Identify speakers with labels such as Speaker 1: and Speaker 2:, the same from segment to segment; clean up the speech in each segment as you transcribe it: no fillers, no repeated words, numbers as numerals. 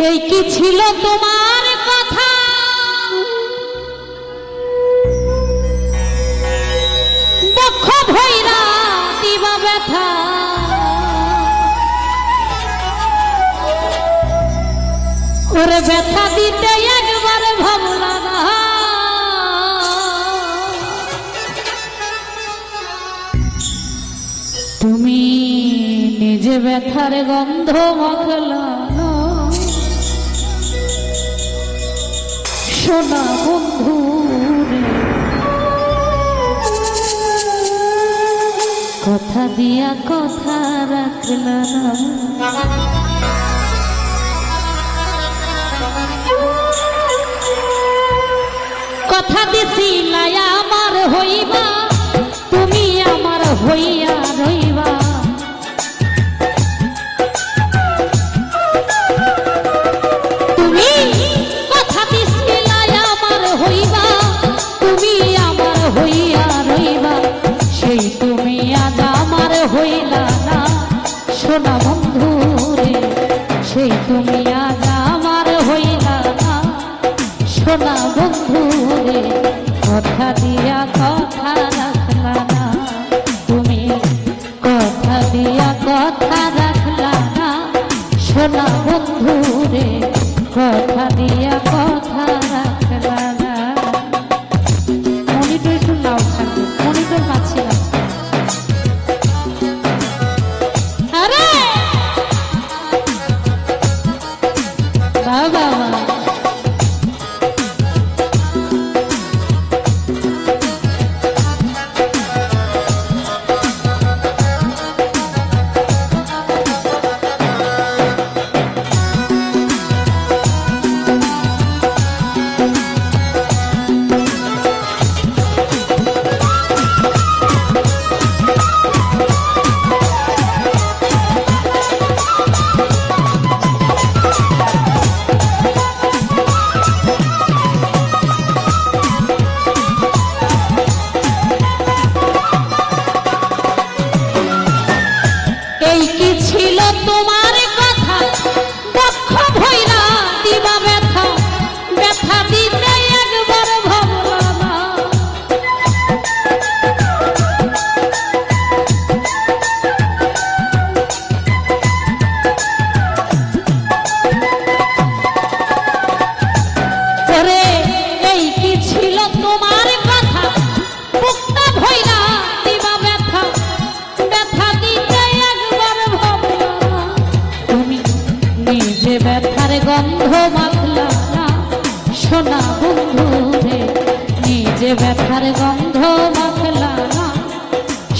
Speaker 1: এই কি ছিল তোমার কথা দুঃখ ভৈরা দিবা ব্যথা ওরে ব্যথা দিতে একবার ভাবলা না তুমি নিজে ব্যথার গন্ধ মাখলা না সোনা বন্ধু কথা দিয়া কথা রাখলা না কথা দিছিলাই আমার হইবা তুমি আমার হইয়া রইবা তুমি কথা দিছিলাই আমার হইবা তুমি আমার হইয়া রইবা সেই তুমি আজ আমার হইলা না সোনা বন্ধু রে সেই তুমি আজ আমার হইলা না সোনা বন্ধু রে কথা দিয়া কথা রাখলা না তুমি কথা দিয়া কথা রাখলা না সোনা বন্ধু রে কথা দিয়া কথা রাখলা না মনিটর একটু নাও থাকবে মনিটর পাচ্ছি না আরে বাবা এই কি ছিল তোমার কথা দুঃখ ভৈরা দিবা ব্যথা ব্যথা দিতে একবার ভাবলা না ওরে এই কি ছিল তোমার কথা বুকটা ভৈরা দিবা ব্যথা ব্যথা দিতে নিজে ব্যথার গন্ধ মাখলা না সোনা বন্ধু রে নিজে ব্যথার গন্ধ মাখলা না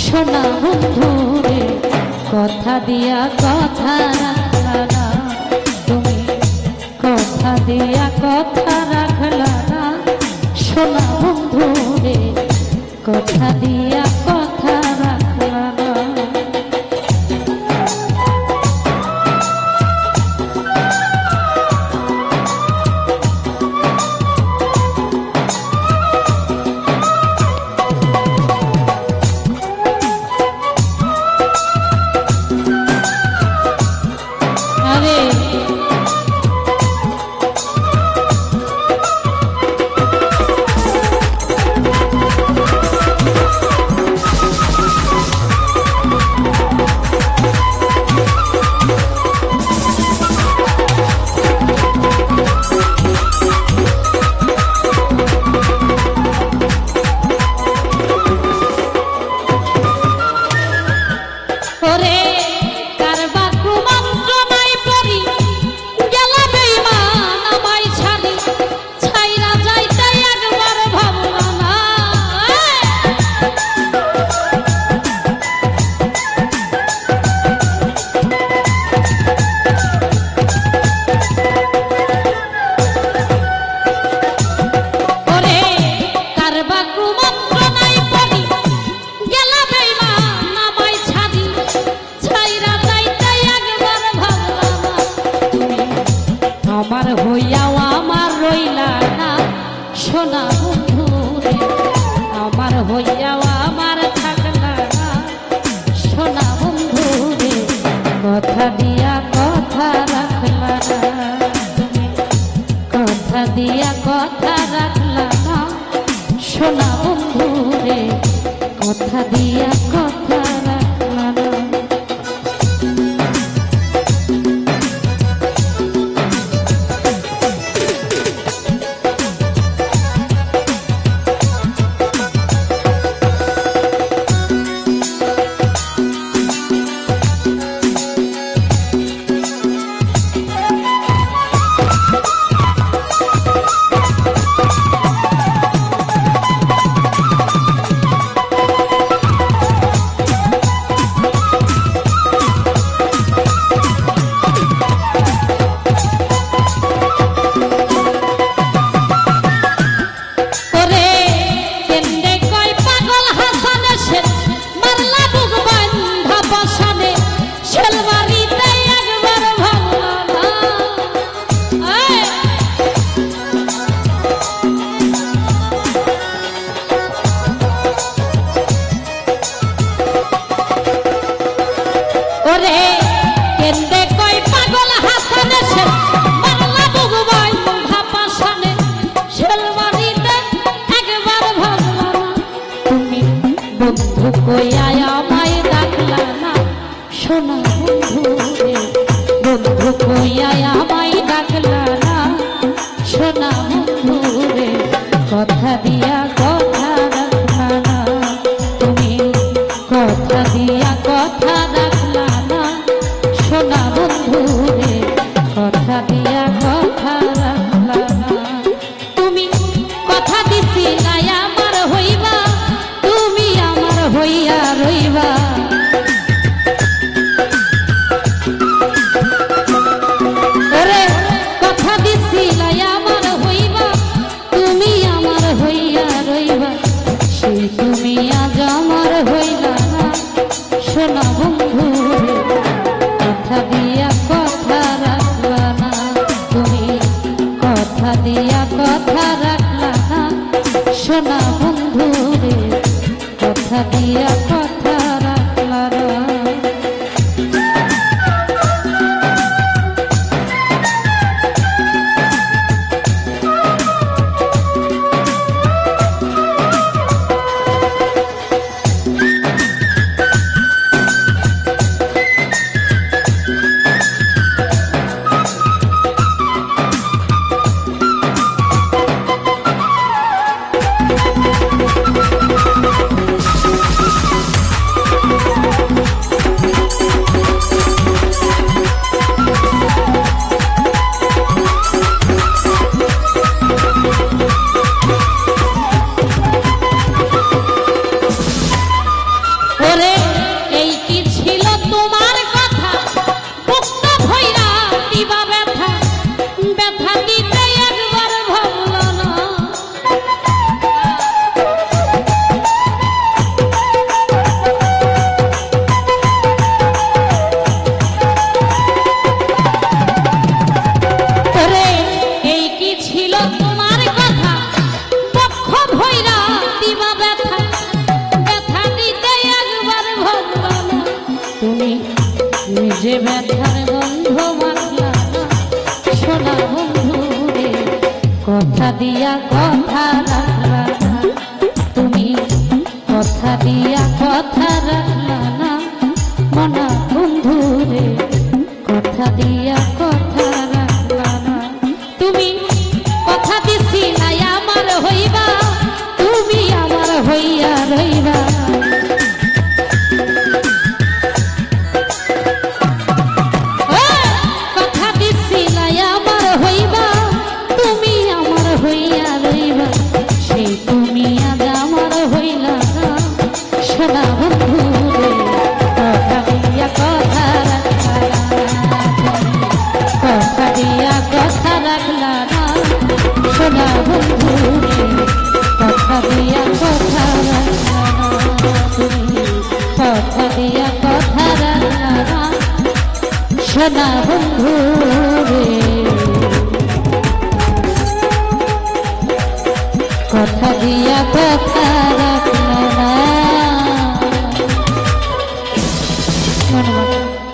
Speaker 1: সোনা বন্ধু রে কথা দিয়া কথা রাখলা না তুমি কথা দিয়া কথা রাখলা না সোনা বন্ধু রে কথা দিয়া কথা রাখলা না সোনা বন্ধু রে বন্ধু কইয়া আমায় ডাকলা না সোনা বন্ধু রে কথা দিয়া কথা রাখলা না তুমি কথা দিয়া কথা রাখলা না সোনা বন্ধু রে কথা দিয়া কথা রাখলা না তুমি কথা দিছিলা আমার হইবা তুমি আমার হইয়া রইবা ওরে কথা দিছিলা আমার হইবা তুমি আমার হইয়া রইবা সেই তুমি আজ আমার হইলা না সোনা বন্ধু রে কথা দিয়া কথা রাখলা না তুমি কথা দিয়া কথা রাখলা না সোনা বন্ধু রে কথা দিয়া কথা রাখলা না যে ব্যথার গন্ধ মাখলা না সোনা বন্ধু রে কথা দিয়া কথা রাখলা না তুমি কথা দিয়া কথা রাখলা না মনা বন্ধু রে কথা দিয়া কথা রাখলা না তুমি কথা দিছিলা আমার হইবা তুমি আমার হইয়া রইবা সোনা বন্ধু রে কথা দিয়া কথা রাখলা না সোনা বন্ধু রে কথা দিয়া কথা রাখলা না তুমি কথা দিয়া কথা রাখলা না সোনা বন্ধু রে কথা দিয়া কথা রাখলা না। ধন্যবাদ।